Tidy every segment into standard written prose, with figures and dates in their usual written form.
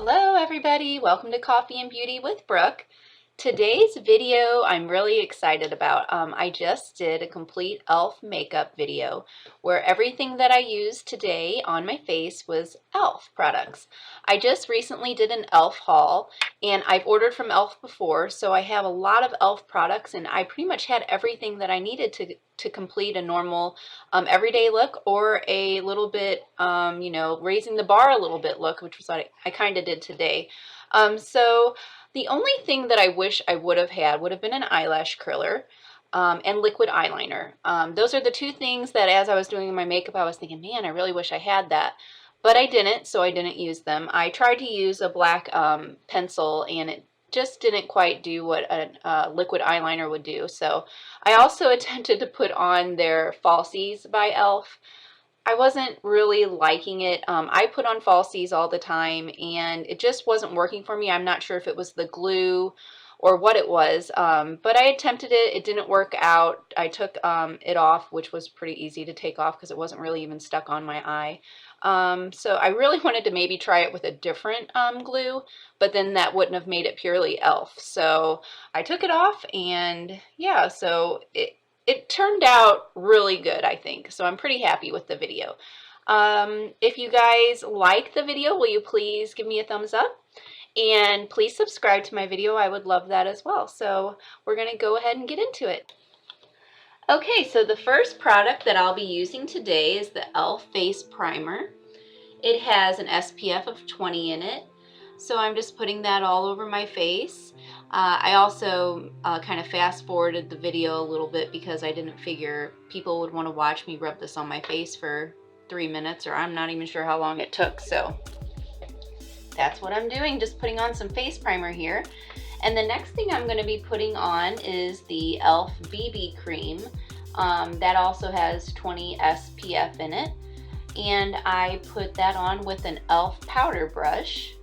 Hello everybody, welcome to Coffee and Beauty with Brooke. Today's video I'm really excited about. I just did a complete e.l.f. makeup video where everything that I used today on my face was e.l.f. products. I just recently did an e.l.f. haul and I've ordered from e.l.f. before, so I have a lot of e.l.f. products and I pretty much had everything that I needed to complete a normal everyday look or a little bit, raising the bar a little bit look, which was what I kind of did today. So the only thing that I wish I would have had would have been an eyelash curler and liquid eyeliner. Those are the two things that as I was doing my makeup, I was thinking, man, I really wish I had that. But I didn't, so I didn't use them. I tried to use a black pencil and it just didn't quite do what a liquid eyeliner would do. So I also attempted to put on their Falsies by e.l.f. I wasn't really liking it. I put on falsies all the time and it just wasn't working for me. I'm not sure if it was the glue or what it was, but I attempted it. It didn't work out. I took it off, which was pretty easy to take off because it wasn't really even stuck on my eye. So I really wanted to maybe try it with a different glue, but then that wouldn't have made it purely e.l.f. So I took it off and yeah, so it turned out really good, I think, so I'm pretty happy with the video. If you guys like the video, will you please give me a thumbs up? And please subscribe to my video. I would love that as well. So we're going to go ahead and get into it. Okay, so the first product that I'll be using today is the e.l.f. Face Primer. It has an SPF of 20 in it. So I'm just putting that all over my face. I also kind of fast forwarded the video a little bit because I didn't figure people would want to watch me rub this on my face for 3 minutes, or I'm not even sure how long it took. So that's what I'm doing, just putting on some face primer here. And the next thing I'm going to be putting on is the e.l.f. BB cream. That also has 20 SPF in it. And I put that on with an e.l.f. powder brush.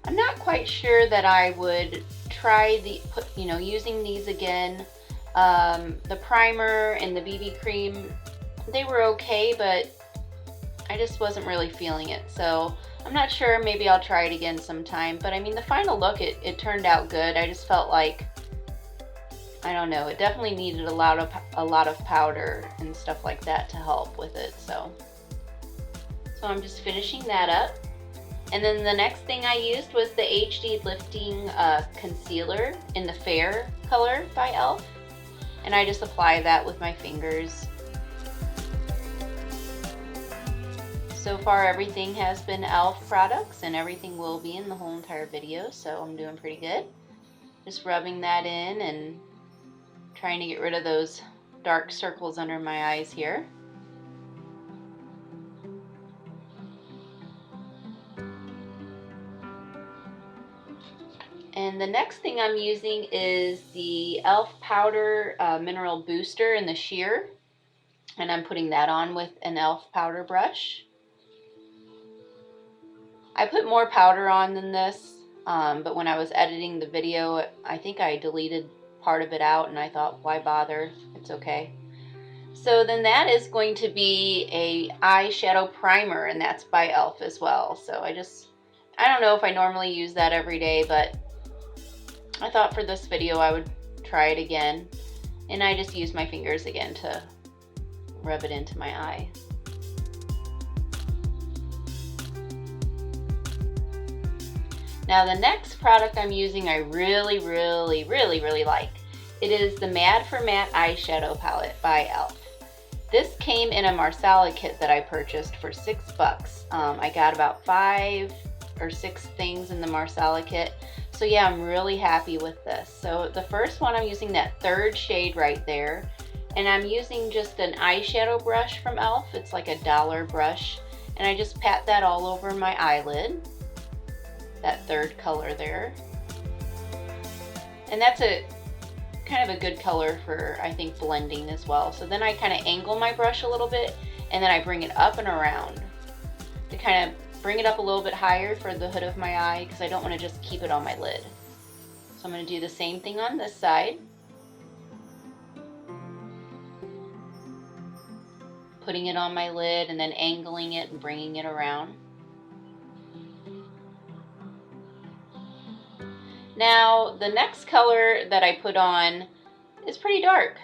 I'm not quite sure that I would try using these again. The primer and the BB cream, they were okay, but I just wasn't really feeling it. So I'm not sure, maybe I'll try it again sometime. But I mean, the final look, it turned out good. I just felt like, I don't know, it definitely needed a lot of powder and stuff like that to help with it. So I'm just finishing that up. And then the next thing I used was the HD Lifting Concealer in the Fair color by e.l.f. And I just apply that with my fingers. So far everything has been e.l.f. products and everything will be in the whole entire video, so I'm doing pretty good. Just rubbing that in and trying to get rid of those dark circles under my eyes here. And the next thing I'm using is the e.l.f. Powder Mineral Booster in the sheer. And I'm putting that on with an e.l.f. powder brush. I put more powder on than this, but when I was editing the video, I think I deleted part of it out and I thought, why bother? It's okay. So then that is going to be a eyeshadow primer, and that's by e.l.f. as well. So I don't know if I normally use that every day, but I thought for this video I would try it again, and I just used my fingers again to rub it into my eye. Now the next product I'm using I really like. It is the Mad for Matte eyeshadow palette by e.l.f. This came in a Marsala kit that I purchased for $6. I got about 5 or 6 things in the Marsala kit. So yeah, I'm really happy with this. So the first one, I'm using that third shade right there. And I'm using just an eyeshadow brush from e.l.f. It's like a $1 brush. And I just pat that all over my eyelid. That third color there. And that's a kind of a good color for, I think, blending as well. So then I kind of angle my brush a little bit and then I bring it up and around to kind of bring it up a little bit higher for the hood of my eye because I don't want to just keep it on my lid. So I'm going to do the same thing on this side. Putting it on my lid and then angling it and bringing it around. Now, the next color that I put on is pretty dark.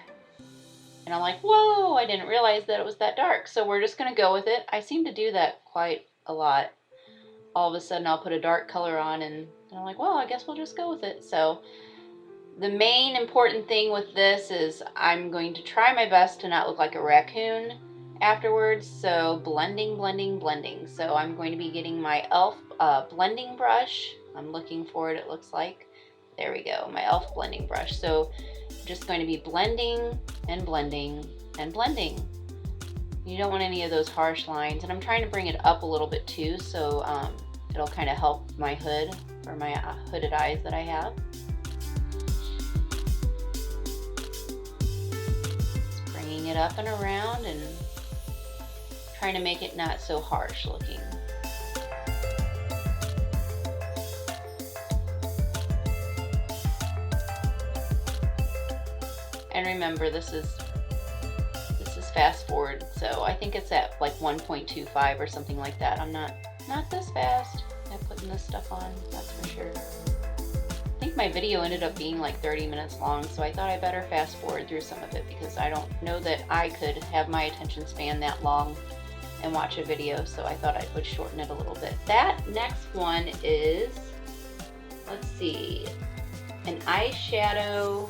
And I'm like, whoa, I didn't realize that it was that dark. So we're just gonna go with it. I seem to do that quite a lot. All of a sudden I'll put a dark color on and I'm like, well, I guess we'll just go with it. So the main important thing with this is I'm going to try my best to not look like a raccoon afterwards. So blending, blending, blending. So I'm going to be getting my e.l.f. Blending brush. I'm looking for it, it looks like. There we go, my e.l.f. blending brush. So I'm just going to be blending and blending and blending. You don't want any of those harsh lines, and I'm trying to bring it up a little bit too, so it'll kind of help my hood, or my hooded eyes that I have. Just bringing it up and around and trying to make it not so harsh looking. And remember, this is fast forward, so I think it's at like 1.25 or something like that. I'm not this fast at putting this stuff on, that's for sure. I think my video ended up being like 30 minutes long, so I thought I better fast forward through some of it because I don't know that I could have my attention span that long and watch a video, so I thought I would shorten it a little bit. That next one is, let's see, an eyeshadow.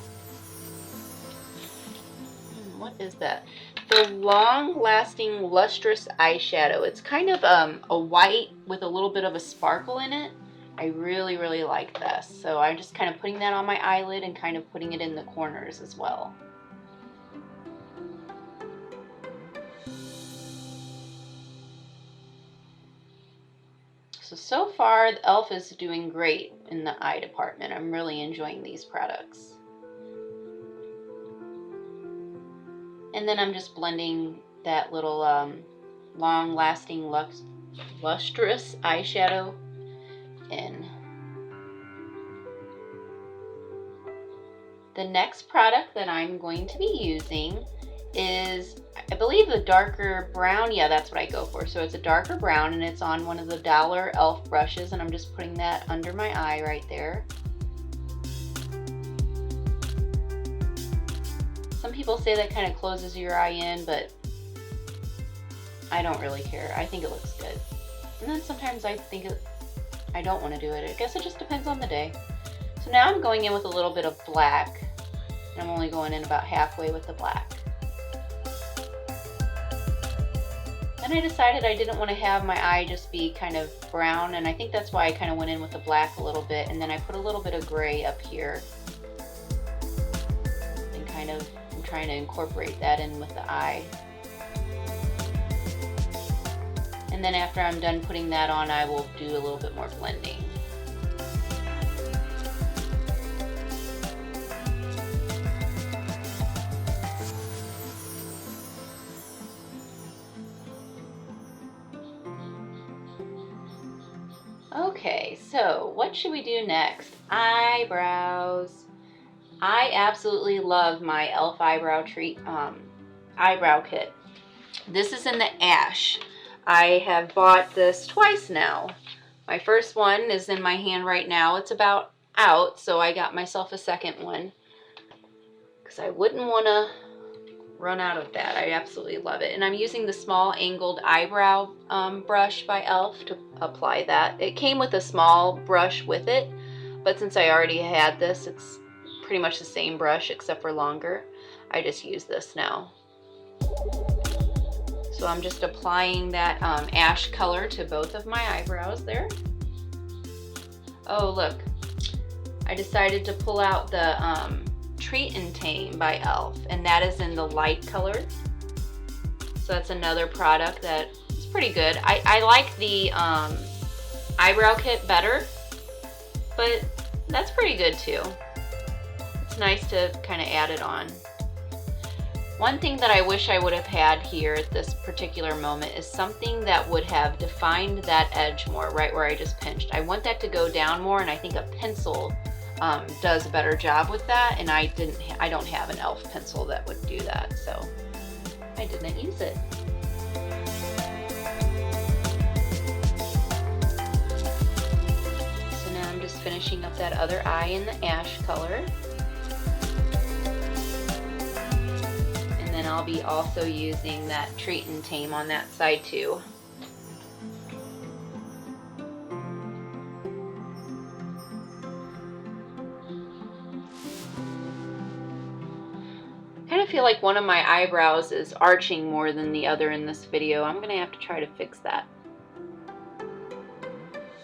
What is that? The Long Lasting Lustrous Eyeshadow. It's kind of a white with a little bit of a sparkle in it. I really, really like this. So I'm just kind of putting that on my eyelid and kind of putting it in the corners as well. So far, the e.l.f. is doing great in the eye department. I'm really enjoying these products. And then I'm just blending that little long-lasting lustrous eyeshadow in. The next product that I'm going to be using is, I believe, the darker brown. Yeah, that's what I go for. So it's a darker brown, and it's on one of the dollar e.l.f. brushes, and I'm just putting that under my eye right there. Some people say that kind of closes your eye in, but I don't really care. I think it looks good. And then sometimes I think I don't want to do it. I guess it just depends on the day. So now I'm going in with a little bit of black. And I'm only going in about halfway with the black. Then I decided I didn't want to have my eye just be kind of brown, and I think that's why I kind of went in with the black a little bit, and then I put a little bit of gray up here. And kind of, I'm trying to incorporate that in with the eye. And then after I'm done putting that on, I will do a little bit more blending. Okay, so what should we do next? Eyebrows. I absolutely love my e.l.f. eyebrow kit. This is in the ash. I have bought this twice now. My first one is in my hand right now. It's about out, so I got myself a second one because I wouldn't want to run out of that. I absolutely love it. And I'm using the small angled eyebrow brush by e.l.f. to apply that. It came with a small brush with it, but since I already had this, it's pretty much the same brush except for longer. I just use this now. So I'm just applying that ash color to both of my eyebrows there. Oh, look. I decided to pull out the Treat and Tame by e.l.f. and that is in the light color. So that's another product that is pretty good. I like the eyebrow kit better, but that's pretty good too. It's nice to kind of add it on. One thing that I wish I would have had here at this particular moment is something that would have defined that edge more, right where I just pinched. I want that to go down more, and I think a pencil does a better job with that, and I don't have an e.l.f. pencil that would do that, so I didn't use it. So now I'm just finishing up that other eye in the ash color. And then I'll be also using that Treat and Tame on that side too. I feel like one of my eyebrows is arching more than the other in this video. I'm gonna have to try to fix that.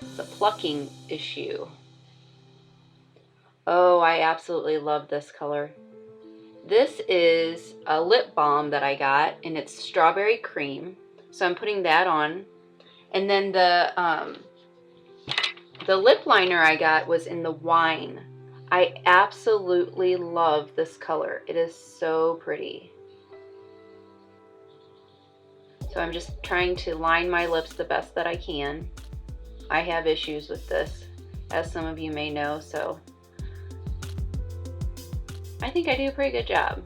It's a plucking issue. Oh, I absolutely love this color. This is a lip balm that I got, and it's strawberry cream. So I'm putting that on. And then the lip liner I got was in the wine. I absolutely love this color. It is so pretty. So I'm just trying to line my lips the best that I can. I have issues with this, as some of you may know, so I think I do a pretty good job.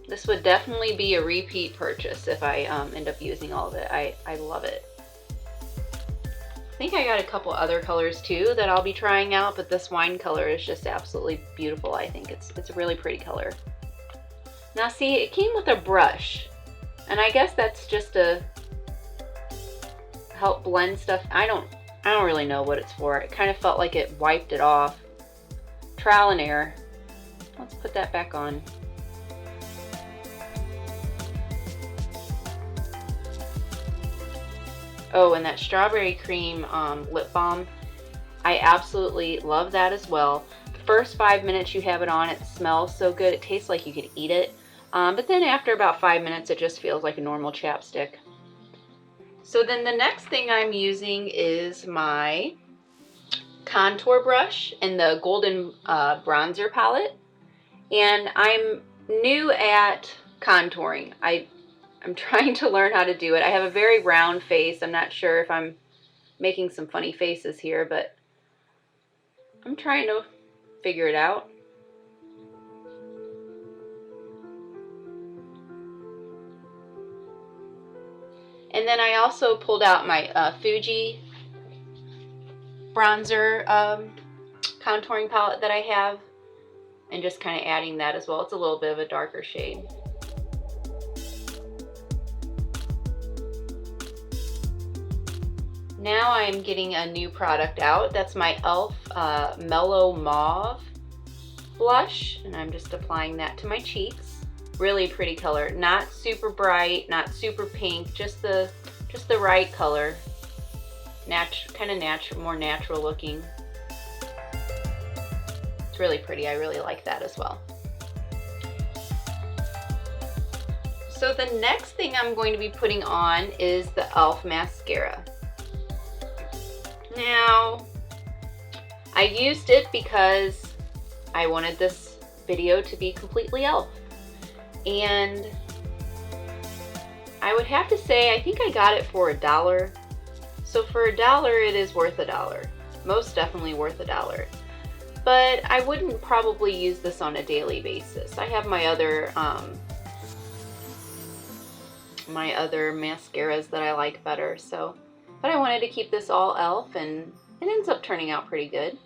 This would definitely be a repeat purchase if I end up using all of it. I love it. I think I got a couple other colors too that I'll be trying out, but this wine color is just absolutely beautiful. I think it's a really pretty color. Now see, it came with a brush, and I guess that's just to help blend stuff. I don't really know what it's for. It kind of felt like it wiped it off. Trial and error. Let's put that back on. Oh, and that strawberry cream lip balm, I absolutely love that as well. The first 5 minutes you have it on, it smells so good. It tastes like you could eat it. But then after about 5 minutes, it just feels like a normal chapstick. So then the next thing I'm using is my contour brush in the golden bronzer palette. And I'm new at contouring. I'm trying to learn how to do it. I have a very round face. I'm not sure if I'm making some funny faces here, but I'm trying to figure it out. And then I also pulled out my Fuji bronzer contouring palette that I have, and just kind of adding that as well. It's a little bit of a darker shade. Now I'm getting a new product out. That's my e.l.f. Mellow Mauve blush, and I'm just applying that to my cheeks. Really pretty color. Not super bright, not super pink, just the right color. Kind of natural, more natural looking. It's really pretty. I really like that as well. So the next thing I'm going to be putting on is the e.l.f. mascara. Now, I used it because I wanted this video to be completely e.l.f. And I would have to say, I think I got it for $1. So for $1, it is worth $1. Most definitely worth $1. But I wouldn't probably use this on a daily basis. I have my other mascaras that I like better, so. But I wanted to keep this all e.l.f. and it ends up turning out pretty good.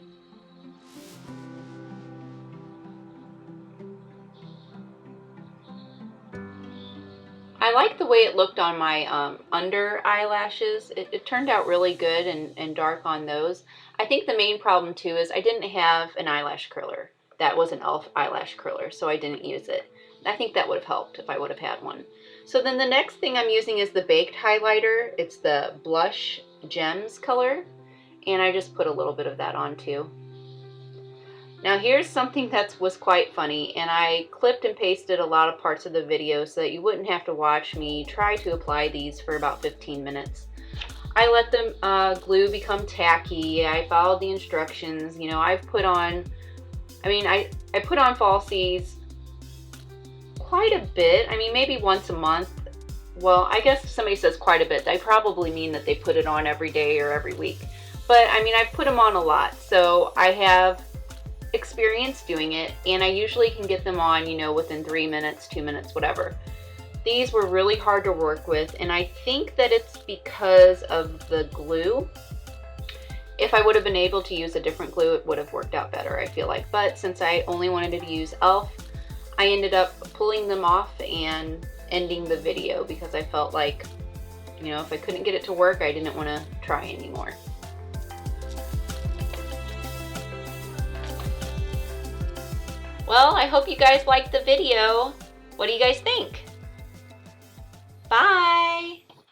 I like the way it looked on my under eyelashes. It turned out really good and dark on those. I think the main problem too is I didn't have an eyelash curler. That was an e.l.f. eyelash curler, so I didn't use it. I think that would have helped if I would have had one. So then the next thing I'm using is the baked highlighter. It's the Blush Gems color, and I just put a little bit of that on too. Now here's something that was quite funny, and I clipped and pasted a lot of parts of the video so that you wouldn't have to watch me try to apply these for about 15 minutes. I let the glue become tacky. I followed the instructions. You know, I've put on, I put on falsies quite a bit. I mean, maybe once a month. Well, I guess if somebody says quite a bit, they probably mean that they put it on every day or every week. But I mean, I've put them on a lot, so I have experience doing it, and I usually can get them on, you know, within 3 minutes, 2 minutes, whatever. These were really hard to work with, and I think that it's because of the glue. If I would have been able to use a different glue, it would have worked out better, I feel like. But since I only wanted to use e.l.f., I ended up pulling them off and ending the video because I felt like, you know, if I couldn't get it to work, I didn't want to try anymore. Well, I hope you guys liked the video. What do you guys think? Bye!